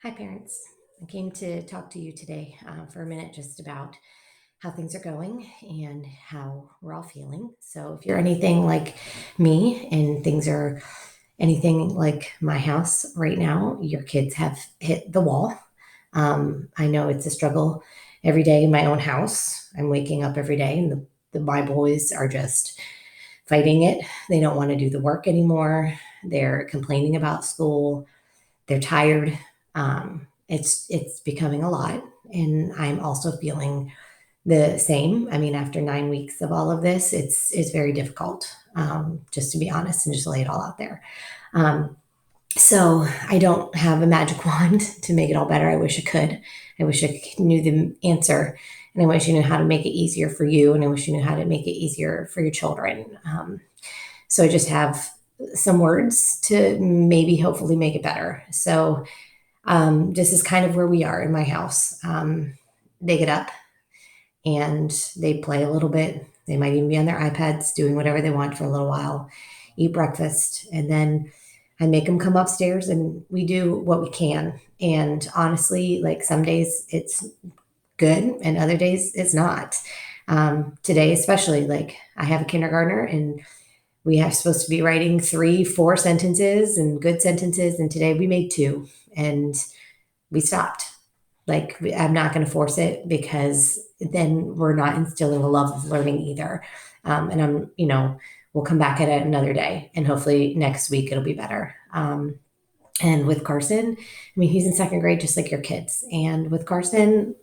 Hi, parents. I came to talk to you today for a minute just about how things are going and how we're all feeling. So, if you're anything like me and things are anything like my house right now, your kids have hit the wall. I know it's a struggle every day in my own house. I'm waking up every day, and my boys are just fighting it. They don't want to do the work anymore. They're complaining about school. They're tired. It's becoming a lot, and I'm also feeling the same. I mean, after 9 weeks of all of this, it's very difficult. Just to be honest and just lay it all out there. Um, so I don't have a magic wand to make it all better. I wish I could. I wish I knew the answer, and I wish I knew how to make it easier for you, and I wish I knew how to make it easier for your children. So I just have some words to maybe hopefully make it better. So this is kind of where we are in my house. They get up and they play a little bit. They might even be on their iPads doing whatever they want for a little while, eat breakfast, and then I make them come upstairs and we do what we can. And honestly, like some days it's good and other days it's not. Today, especially, like I have a kindergartner and we are supposed to be writing 3, 4 sentences and good sentences. And today we made two. And we stopped. Like, I'm not going to force it because then we're not instilling a love of learning either. And we'll come back at it another day and hopefully next week it'll be better. And with Carson, I mean, he's in second grade just like your kids. And with Carson,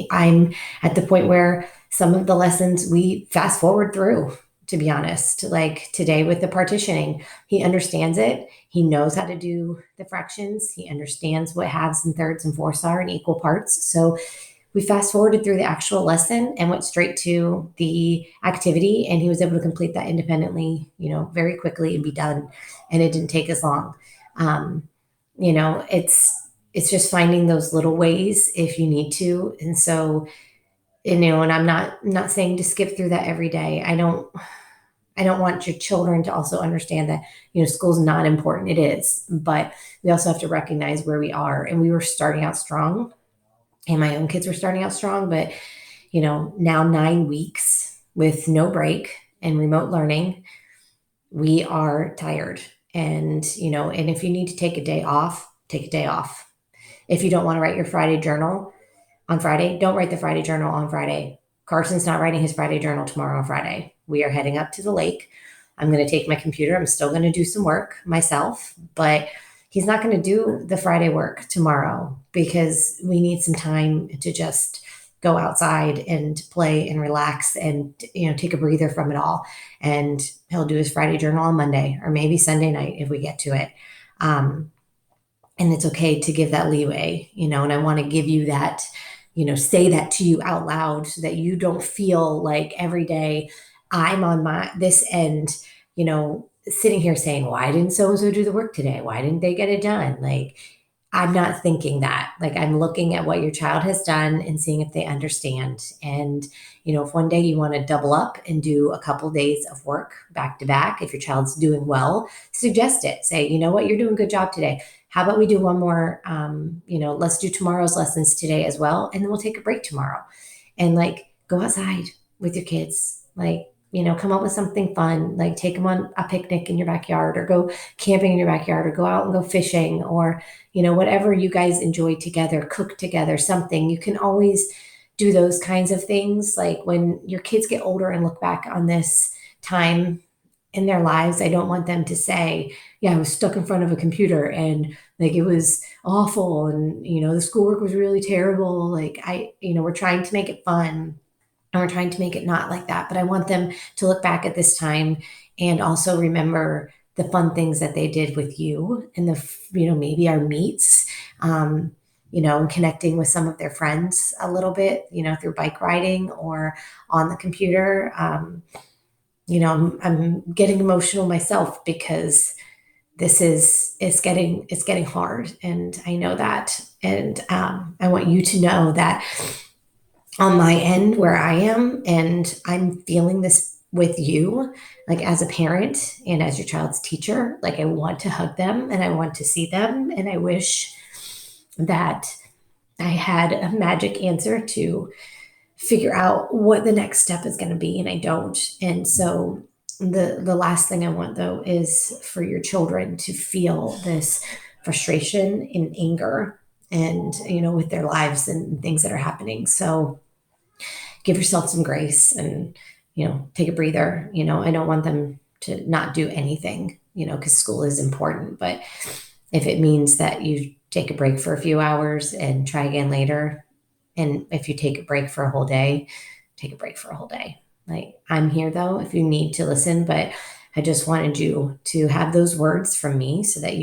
I'm at the point where some of the lessons we fast forward through, to be honest. Like today with the partitioning, he understands it. He knows how to do the fractions. He understands what halves and thirds and fourths are in equal parts. So we fast forwarded through the actual lesson and went straight to the activity. And he was able to complete that independently, very quickly and be done. And it didn't take as long. Um, it's just finding those little ways if you need to. And so, and I'm not saying to skip through that every day. I don't want your children to also understand that, school's not important. It is, but we also have to recognize where we are. And we were starting out strong, and my own kids were starting out strong, but now 9 weeks with no break and remote learning, we are tired. And if you need to take a day off, take a day off. If you don't want to write your Friday journal on Friday, don't write the Friday journal on Friday. Carson's not writing his Friday journal tomorrow on Friday. We are heading up to the lake. I'm going to take my computer. I'm still going to do some work myself, but he's not going to do the Friday work tomorrow because we need some time to just go outside and play and relax and take a breather from it all. And he'll do his Friday journal on Monday or maybe Sunday night if we get to it. And it's okay to give that leeway, and I want to give you that, say that to you out loud so that you don't feel like every day I'm on this end, sitting here saying, why didn't so and so do the work today? Why didn't they get it done? Like, I'm not thinking that. Like, I'm looking at what your child has done and seeing if they understand. And, if one day you want to double up and do a couple days of work back to back, if your child's doing well, suggest it. Say, you know what, you're doing a good job today. How about we do one more, let's do tomorrow's lessons today as well. And then we'll take a break tomorrow and like go outside with your kids. Like, come up with something fun, like take them on a picnic in your backyard or go camping in your backyard or go out and go fishing or, whatever you guys enjoy together, cook together, something. You can always do those kinds of things. Like when your kids get older and look back on this time in their lives, I don't want them to say, yeah, I was stuck in front of a computer and like it was awful and the schoolwork was really terrible. Like we're trying to make it fun and we're trying to make it not like that. But I want them to look back at this time and also remember the fun things that they did with you and maybe our meets, and connecting with some of their friends a little bit, through bike riding or on the computer. I'm getting emotional myself because it's getting hard, and I know that, and I want you to know that on my end where I am, and I'm feeling this with you, like as a parent and as your child's teacher, like I want to hug them and I want to see them, and I wish that I had a magic answer to figure out what the next step is going to be, and I don't. And so the last thing I want though is for your children to feel this frustration and anger and with their lives and things that are happening. So give yourself some grace and take a breather. I don't want them to not do anything, because school is important, but if it means that you take a break for a few hours and try again later, and if you take a break for a whole day, take a break for a whole day. Like, I'm here though if you need to listen, but I just wanted you to have those words from me so that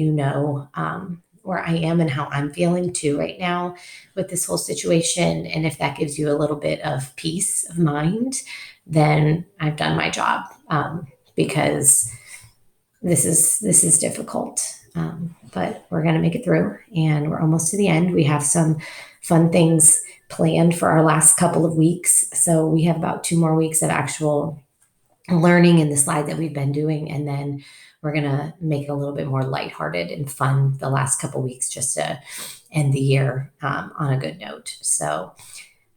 where I am and how I'm feeling too right now with this whole situation. And if that gives you a little bit of peace of mind, then I've done my job, because this is difficult. But we're going to make it through, and we're almost to the end. We have some fun things planned for our last couple of weeks. So we have about 2 more weeks of actual learning in the slide that we've been doing. And then we're going to make it a little bit more lighthearted and fun the last couple of weeks just to end the year on a good note. So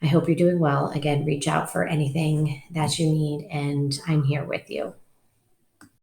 I hope you're doing well. Again, reach out for anything that you need, and I'm here with you.